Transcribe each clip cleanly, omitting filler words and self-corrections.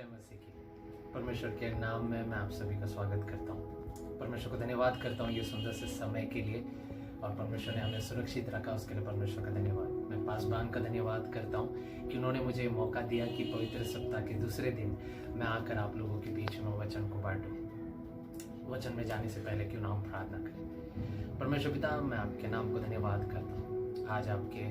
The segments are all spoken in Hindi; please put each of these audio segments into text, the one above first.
जय मसीह की। परमेश्वर के नाम में मैं आप सभी का स्वागत करता हूँ। परमेश्वर को धन्यवाद करता हूँ ये सुंदर से समय के लिए, और परमेश्वर ने हमें सुरक्षित रखा, उसके लिए परमेश्वर का धन्यवाद। मैं पासबान का धन्यवाद करता हूँ कि उन्होंने मुझे मौका दिया कि पवित्र सप्ताह के दूसरे दिन मैं आकर आप लोगों के बीच में वचन को बांटूं। वचन में जाने से पहले क्यों ना हम प्रार्थना करें। परमेश्वर पिता, मैं आपके नाम को धन्यवाद करता हूँ। आज आपके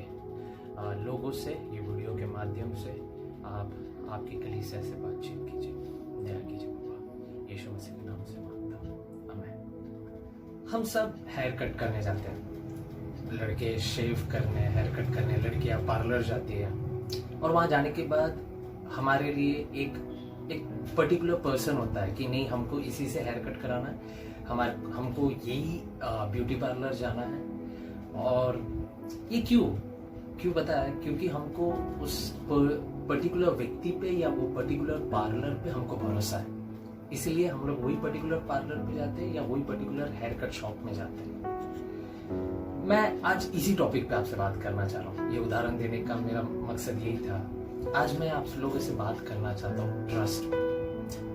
लोगों से, ये वीडियो के माध्यम से आप आपकी कलीसिया से बातचीत कीजिए, दया कीजिए बाबा, यीशु मसीह के नाम से मांगता हूँ, आमीन। हम सब हेयर कट करने जाते हैं, लड़के शेव करने, हेयर कट करने, लड़कियाँ पार्लर जाती है, और वहाँ जाने के बाद हमारे लिए एक पर्टिकुलर पर्सन होता है कि नहीं, हमको इसी से हेयर कट कराना है, हमको यही ब्यूटी पार्लर जाना है। और ये क्यों पता है? क्योंकि हमको उस पर्टिकुलर व्यक्ति पे या वो पर्टिकुलर पार्लर पे हमको भरोसा है, इसलिए हम लोग वही पर्टिकुलर पार्लर पे जाते हैं या वही पर्टिकुलर हेयर कट शॉप में जाते हैं। मैं आज इसी टॉपिक पे आपसे बात करना चाह रहा हूँ। ये उदाहरण देने का मेरा मकसद यही था। आज मैं आप लोगों से बात करना चाहता हूँ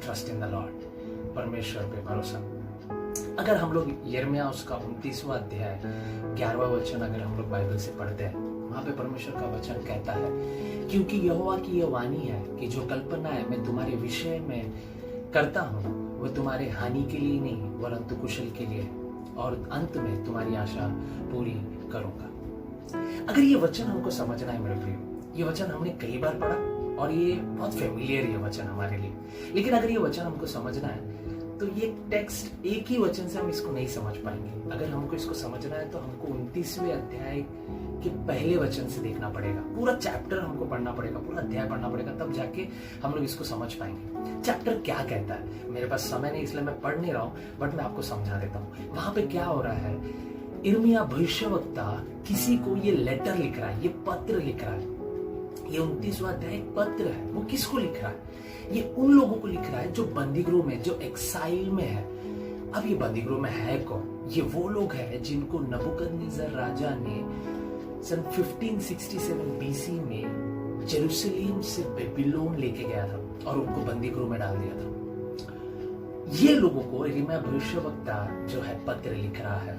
ट्रस्ट इन द लॉर्ड, परमेश्वर पे भरोसा। अगर हम लोग यिर्मयाह उसका 29वां अध्याय 11वां वचन अगर हम लोग बाइबल से पढ़ते हैं, वहां पे परमेश्वर का वचन कहता है, क्योंकि यहोवा की यह वाणी है कि जो कल्पनाएं मैं तुम्हारे विषय में करता हूँ वह तुम्हारे हानि के लिए नहीं वरंतु कुशल के लिए, और अंत में तुम्हारी आशा पूरी करूंगा। अगर ये वचन हमको समझना है मेरे प्रियो, ये वचन हमने कई बार पढ़ा और ये बहुत फेमिलियर ये वचन हमारे लिए, लेकिन अगर ये वचन हमको समझना है तो ये टेक्स्ट एक ही वचन से हम इसको नहीं समझ पाएंगे। अगर हमको इसको समझना है तो हमको 29वें अध्याय के पहले वचन से देखना पड़ेगा, पूरा चैप्टर हमको पढ़ना पड़ेगा, पूरा अध्याय पढ़ना पड़ेगा, तब जाके हम लोग इसको समझ पाएंगे। चैप्टर क्या कहता है, मेरे पास समय नहीं इसलिए मैं पढ़ नहीं रहा हूँ, बट मैं आपको समझा देता हूँ। वहां पे क्या हो रहा है, यिर्मयाह भविष्यवक्ता किसी को ये लेटर लिख रहा है, ये पत्र लिख रहा है। ये 29वां अध्याय पत्र है। वो किसको लिख रहा है? ये उन लोगों को लिख रहा है जो बंदीगृह में, जो एक्साइल में है। अब ये बंदीगृह में है कौन? ये वो लोग हैं जिनको नबूकदनेस्सर राजा ने सन 1567 बीसी में जेरूसलम से बेबीलोन लेके गया था और उनको बंदीगृह में डाल दिया था। ये लोगों को यिर्मयाह भविष्यवक्ता जो है पत्र लिख रहा है।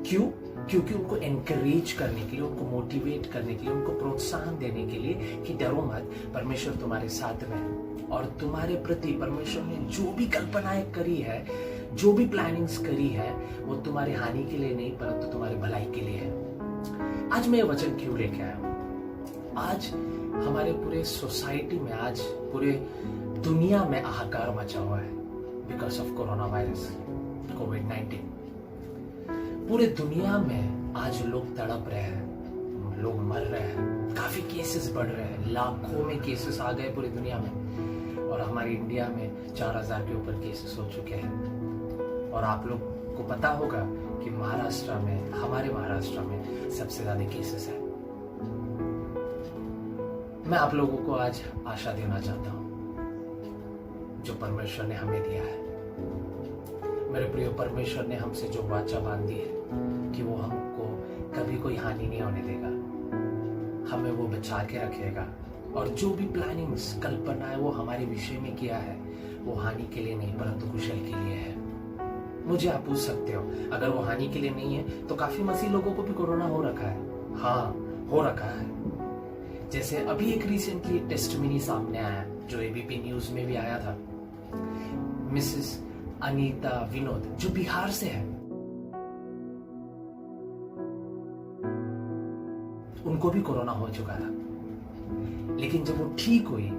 क्यों? क्योंकि उनको एनकरेज करने के लिए, उनको मोटिवेट करने के लिए, उनको प्रोत्साहन देने के लिए कि डरो मत, परमेश्वर तुम्हारे साथ में है, और तुम्हारे प्रति परमेश्वर ने जो भी कल्पनाएं करी है, जो भी प्लानिंग्स करी है, वो तुम्हारे हानि के लिए नहीं परंतु तुम्हारी भलाई के लिए है। आज मैं ये वचन क्यों लेके आया हूं? आज हमारे पूरे सोसाइटी में, आज पूरे दुनिया में हाहाकार मचा हुआ है बिकॉज ऑफ कोरोना वायरस, कोविड-19। पूरे दुनिया में आज लोग तड़प रहे हैं, लोग मर रहे हैं, काफी केसेस बढ़ रहे हैं, लाखों में केसेस आ गए पूरी दुनिया में, और हमारे इंडिया में 4000 के ऊपर केसेस हो चुके हैं। और आप लोग को पता होगा कि महाराष्ट्र में, हमारे महाराष्ट्र में सबसे ज्यादा केसेस है। मैं आप लोगों को आज आशा देना चाहता हूं जो परमेश्वर ने हमें दिया है। मेरे प्रिय, परमेश्वर ने हमसे जो वाचा बांधी है कि वो हमको कभी कोई हानि नहीं होने देगा, हमें वो बचा के रखेगा, और जो भी प्लानिंग्स, कल्पना है वो हमारे विषय में किया है, वो हानि के लिए नहीं परंतु कुशल के लिए है। मुझे आप पूछ सकते हो, अगर वो हानि के लिए नहीं है तो काफी मसीह लोगों को भी कोरोना हो रखा है। हाँ, हो रखा है। जैसे अभी एक रिसेंटली टेस्टमनी सामने आया जो एबीपी न्यूज में भी आया था, मिसेस अनीता विनोद जो बिहार से है, उनको भी कोरोना हो चुका था, लेकिन जब वो ठीक हुई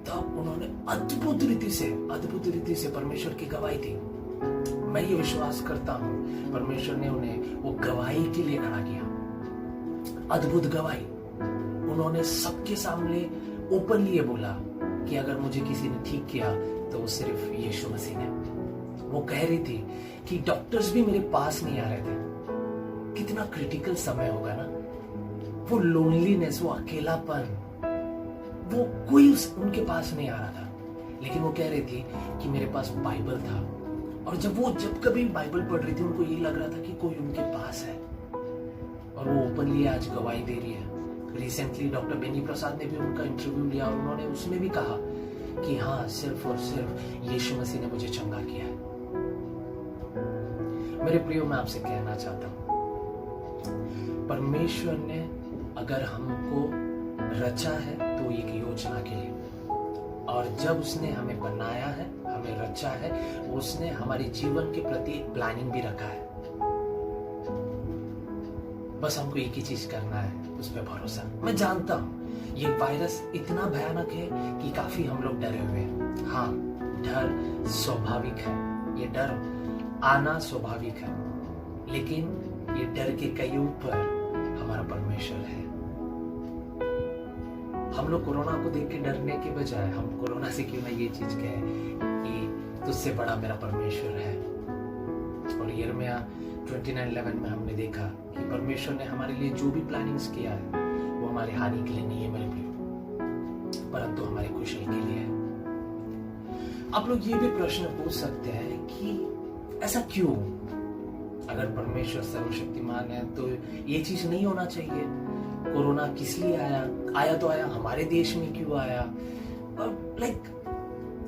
तब उन्होंने अद्भुत रीति से परमेश्वर की गवाही दी। मैं ये विश्वास करता हूं परमेश्वर ने उन्हें वो गवाही के लिए खड़ा किया, अद्भुत गवाही। उन्होंने सबके सामने ओपनली ये बोला कि अगर मुझे किसी ने ठीक किया तो वो सिर्फ यीशु मसीह ने। वो कह रही थी कि डॉक्टर्स भी मेरे पास नहीं आ रहे थे। कितना क्रिटिकल समय होगा ना, वो लोनलीनेस, वो अकेलापन, वो कोई उनके पास नहीं आ रहा था, लेकिन वो कह रही थी कि मेरे पास बाइबल था, और जब कभी बाइबल पढ़ रही थी उनको ये लग रहा था कि कोई उनके पास है, और वो ओपनली आज गवाही दे रही है। रिसेंटली डॉक्टर बेनी प्रसाद ने भी उनका इंटरव्यू लिया और उन्होंने उसमें भी कहा कि हाँ, सिर्फ और सिर्फ यीशु मसीह ने मुझे चंगा किया है। मेरे प्रियो, मैं आपसे कहना चाहता हूं, परमेश्वर ने अगर हमको रचा है तो एक योजना के लिए, और जब उसने हमें बनाया है, हमें रचा है, उसने हमारे जीवन के प्रति एक प्लानिंग भी रखा है। बस हमको एक ही चीज करना है, उस पर भरोसा। मैं जानता हूं ये वायरस इतना भयानक है कि काफी हम लोग डरे हुए हैं। हाँ, डर स्वाभाविक है, ये डर आना स्वाभाविक है, लेकिन ये डर के कई ऊपर हमारा परमेश्वर है। हम लोग कोरोना को देख के डरने के बजाय हम कोरोना से क्यों ना ये चीज कहें कि तुझसे बड़ा मेरा परमेश्वर है। और यिर्मयाह 29:11 में हमने देखा कि परमेश्वर ने हमारे लिए जो भी प्लानिंग्स किया है वो हमारे हानि के लिए नहीं है मेरे प्रियो, परंतु हमारे कुशल के लिए है। आप लोग ये भी प्रश्न पूछ सकते हैं कि ऐसा क्यों? अगर परमेश्वर सर्वशक्तिमान है तो ये चीज नहीं होना चाहिए। कोरोना किस लिए आया? आया तो आया, हमारे देश में क्यों आया? और लाइक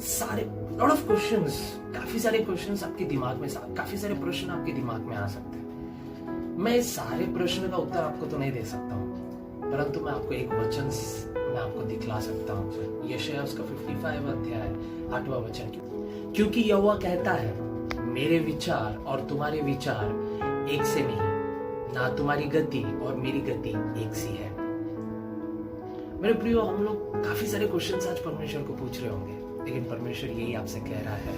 सारे लॉट ऑफ क्वेश्चंस, काफी सारे क्वेश्चंस आपके दिमाग में, काफी सारे प्रश्न आपके दिमाग में आ सकते हैं। मैं इस सारे प्रश्न का उत्तर आपको तो नहीं दे सकता हूँ, परंतु मैं आपको एक वचन मैं आपको दिखला सकता हूँ। यशायाह उसका 55 अध्याय 8वां वचन, क्योंकि यहोवा कहता है, मेरे विचार और तुम्हारे विचार एक से नहीं, ना तुम्हारी गति और मेरी गति एक सी है। मेरे प्रियो, हम लोग काफी सारे क्वेश्चंस आज परमेश्वर को पूछ रहे होंगे, लेकिन परमेश्वर यही आपसे कह रहा है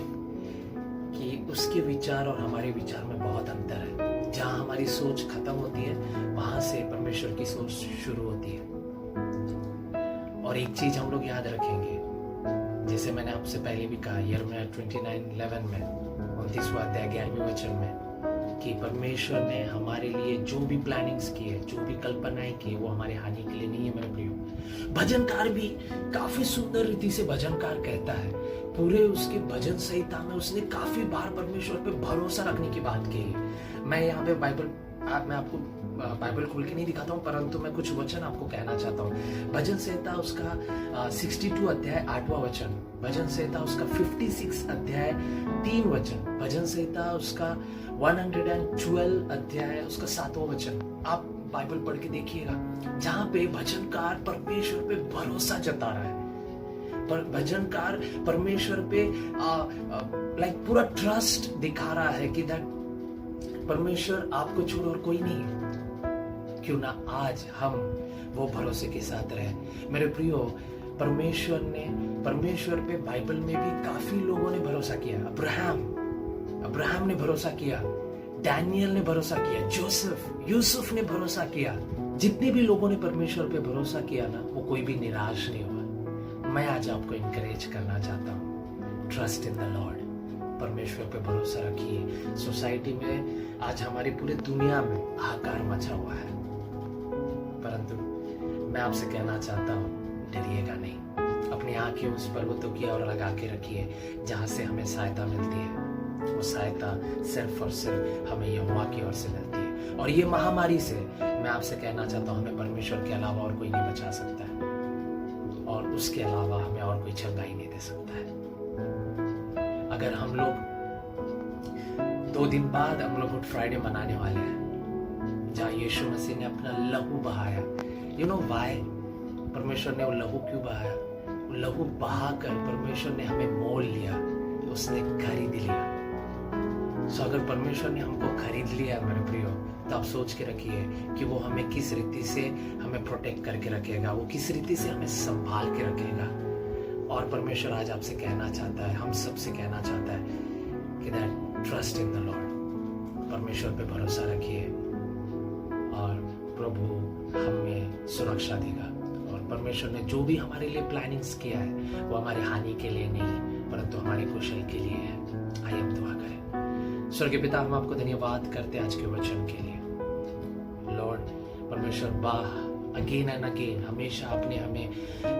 कि उसके विचार और हमारे विचार में बहुत अंतर है। जहां हमारी सोच खत्म होती है, वहां से परमेश्वर की सोच शुरू होती है। और एक चीज हम लोग याद रखेंगे, जैसे मैंने आपसे पहले भी कहा, यिर्मयाह 29:11 में 29वां अध्याय 11वें वचन में, कि परमेश्वर ने हमारे लिए जो भी प्लानिंग्स किए, जो भी कल्पनाएं की, वो हमारे हानि के लिए नहीं है मेरे प्रियो। भजनकार भी काफी सुंदर रीति से भजनकार कहता है, पूरे उसके भजन संहिता में उसने काफी बार परमेश्वर पे भरोसा रखने की बात की है। मैं यहाँ पे मैं आपको बाइबल खोल के नहीं दिखाता हूँ, परंतु मैं कुछ वचन आपको कहना चाहता हूँ। भजन संहिता उसका 62 अध्याय 8वां वचन, भजन संहिता उसका 56 अध्याय 3 वचन, भजन संहिता उसका 112 अध्याय उसका 7वां वचन। आप बाइबल पढ़ के देखिएगा, जहां पे भजनकार परमेश्वर पे भरोसा जता रहा है, पर भजनकार परमेश्वर पे लाइक पूरा ट्रस्ट दिखा रहा है कि दैट परमेश्वर आपको छोड़ और कोई नहीं है। क्यों ना आज हम वो भरोसे के साथ रहे। मेरे प्रियो, परमेश्वर पे बाइबल में भी काफी लोगों ने भरोसा किया। अब्राहम ने भरोसा किया, डैनियल ने भरोसा किया, यूसुफ ने भरोसा किया। जितने भी लोगों ने परमेश्वर पे भरोसा किया ना, वो कोई भी निराश नहीं हुआ। मैं आज आपको इनकरेज करना चाहता हूँ, ट्रस्ट इन द लॉर्ड। परमेश्वर पे भरोसा रखिए। सोसाइटी में आज हमारी पूरी दुनिया में हाहाकार मचा हुआ है, परंतु मैं आपसे कहना चाहता हूँ, डरिएगा नहीं। अपनी आंखें उस पर्वतों की ओर लगा के रखिए जहां से हमें सहायता मिलती है। वो सहायता सिर्फ और सिर्फ हमें यहोवा की ओर से मिलती है। और ये महामारी से मैं आपसे कहना चाहता हूँ, हमें परमेश्वर के अलावा और कोई नहीं बचा सकता है, और उसके अलावा हमें और कोई चंगाई नहीं दे सकता है। अगर हम लोग 2 दिन बाद हम लोग गुड फ्राइडे मनाने वाले हैं, जहाँ यीशु मसीह ने अपना लहू बहाया। You know why? परमेश्वर ने वो लहू क्यों बहाया? वो लहू बहाकर परमेश्वर ने हमें मोल लिया, उसने खरीद लिया। सो अगर परमेश्वर ने हमको खरीद लिया मेरे प्रियो, तो आप सोच के रखिए कि वो हमें किस रीति से हमें प्रोटेक्ट करके रखेगा, वो किस रीति से हमें संभाल के रखेगा। और परमेश्वर आज आपसे कहना चाहता है, हम सबसे कहना चाहता है कि that trust in the Lord. परमेश्वर पे भरोसा रखिए और प्रभु हमें सुरक्षा देगा। और परमेश्वर ने जो भी हमारे लिए प्लानिंग्स किया है, वो हमारे हानि के लिए नहीं, परंतु हमारे कुशल के लिए है। आइए हम दुआ करें। स्वर्गीय पिता, हम आपको धन्यवाद करते हैं आज के वचन के लिए। लॉर्ड परमेश्वर, अगेन एंड अगेन हमेशा आपने हमें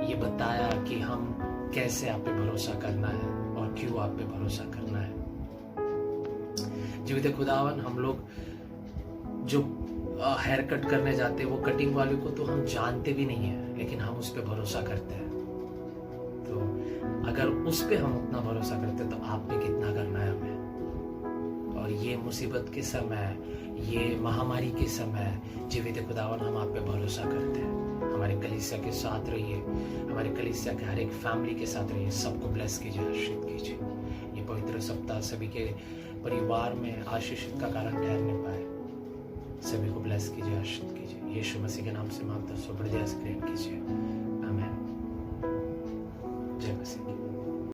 ये बताया कि हम कैसे आप पे भरोसा करना है और क्यों आप पे भरोसा करना है। जीवित खुदावन, हम लोग जो हेयर कट करने जाते हैं, वो कटिंग वाले को तो हम जानते भी नहीं है, लेकिन हम उस पर भरोसा करते हैं। तो अगर उस पे हम उतना भरोसा करते तो आप पे कितना करना है हमें। और ये मुसीबत के समय, ये महामारी के समय जीवित खुदावन हम आप पे भरोसा करते हैं। हमारे कलीसिया के साथ रहिए, हमारे कलीसिया के हर एक फैमिली के साथ रहिए, सबको ब्लेस कीजिए, आशीषित कीजिए। ये पवित्र सप्ताह सभी के परिवार में आशीषित का कारण ठहरने पाए। सभी को ब्लेस कीजिए, आशीषित कीजिए। यीशु मसीह के नाम से मांगता हूं, ग्रहण कीजिए।